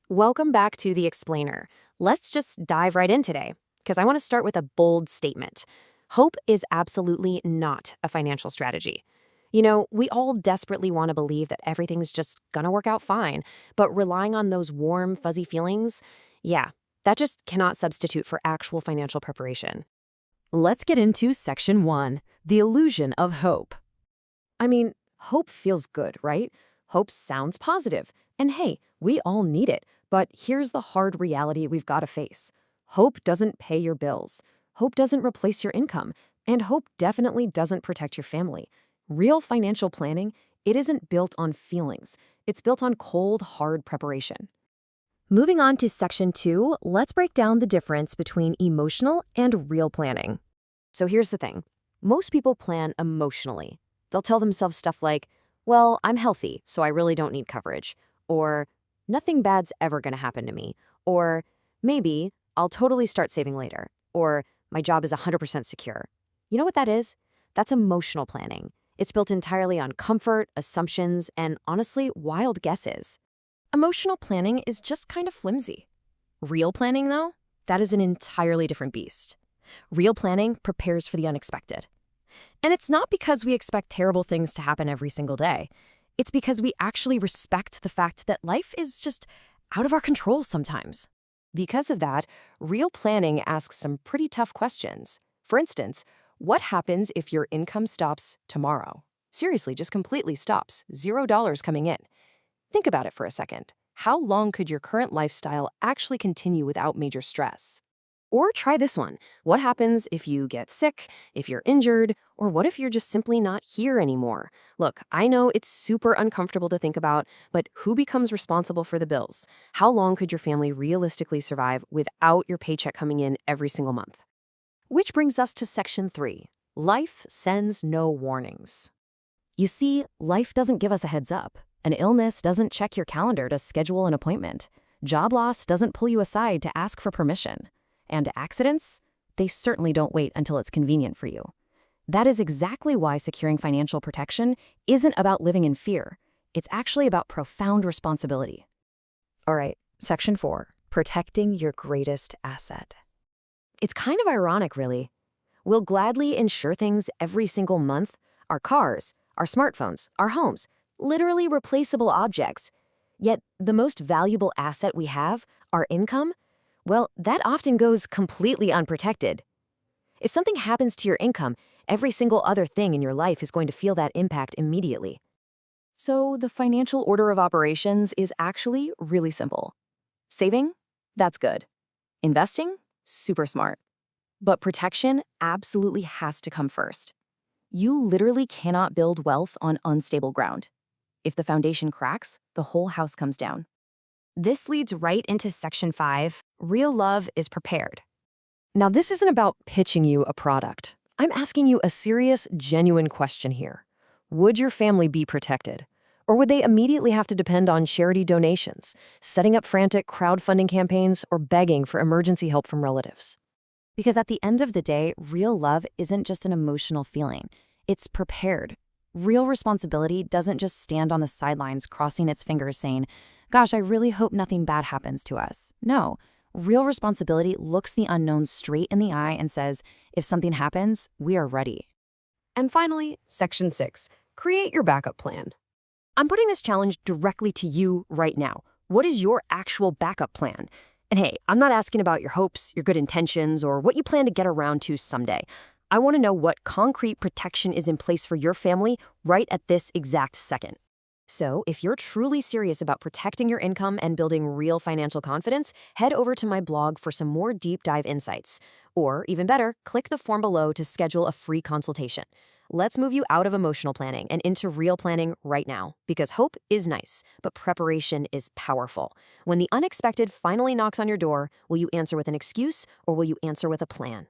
Welcome back to The Explainer. Let's just dive right in today, because I want to start with a bold statement. Hope is absolutely not a financial strategy. We all desperately want to believe that everything's just gonna work out fine, but relying on those warm, fuzzy feelings, yeah, that just cannot substitute for actual financial preparation. Let's get into Section 1, the illusion of hope. I mean, hope feels good, right? Hope sounds positive. And hey, we all need it. But here's the hard reality we've got to face. Hope doesn't pay your bills. Hope doesn't replace your income. And hope definitely doesn't protect your family. Real financial planning, it isn't built on feelings. It's built on cold, hard preparation. Moving on to Section 2, let's break down the difference between emotional and real planning. So here's the thing. Most people plan emotionally. They'll tell themselves stuff like, well, I'm healthy, so I really don't need coverage. Or, nothing bad's ever going to happen to me. Or, maybe I'll totally start saving later. Or, my job is 100% secure. You know what that is? That's emotional planning. It's built entirely on comfort, assumptions, and honestly, wild guesses. Emotional planning is just kind of flimsy. Real planning, though, that is an entirely different beast. Real planning prepares for the unexpected. And it's not because we expect terrible things to happen every single day. It's because we actually respect the fact that life is just out of our control sometimes. Because of that, real planning asks some pretty tough questions. For instance, what happens if your income stops tomorrow? Seriously, just completely stops, $0 coming in. Think about it for a second. How long could your current lifestyle actually continue without major stress? Or try this one. What happens if you get sick, if you're injured, or what if you're just simply not here anymore? Look, I know it's super uncomfortable to think about, but who becomes responsible for the bills? How long could your family realistically survive without your paycheck coming in every single month? Which brings us to Section 3. Life sends no warnings. You see, life doesn't give us a heads up. An illness doesn't check your calendar to schedule an appointment. Job loss doesn't pull you aside to ask for permission. And accidents? They certainly don't wait until it's convenient for you. That is exactly why securing financial protection isn't about living in fear. It's actually about profound responsibility. All right, Section 4, protecting your greatest asset. It's kind of ironic, really. We'll gladly insure things every single month, our cars, our smartphones, our homes, literally replaceable objects. Yet the most valuable asset we have, our income, well, that often goes completely unprotected. If something happens to your income, every single other thing in your life is going to feel that impact immediately. So the financial order of operations is actually really simple. Saving? That's good. Investing? Super smart. But protection absolutely has to come first. You literally cannot build wealth on unstable ground. If the foundation cracks, the whole house comes down. This leads right into Section 5, Real Love is Prepared. Now, this isn't about pitching you a product. I'm asking you a serious, genuine question here. Would your family be protected? Or would they immediately have to depend on charity donations, setting up frantic crowdfunding campaigns, or begging for emergency help from relatives? Because at the end of the day, real love isn't just an emotional feeling. It's prepared. Real responsibility doesn't just stand on the sidelines crossing its fingers saying, gosh, I really hope nothing bad happens to us. No, real responsibility looks the unknown straight in the eye and says, if something happens, we are ready. And finally, Section 6, create your backup plan. I'm putting this challenge directly to you right now. What is your actual backup plan? And hey, I'm not asking about your hopes, your good intentions, or what you plan to get around to someday. I want to know what concrete protection is in place for your family right at this exact second. So, if you're truly serious about protecting your income and building real financial confidence, head over to my blog for some more deep dive insights. Or, even better, click the form below to schedule a free consultation. Let's move you out of emotional planning and into real planning right now, because hope is nice, but preparation is powerful. When the unexpected finally knocks on your door, will you answer with an excuse or will you answer with a plan?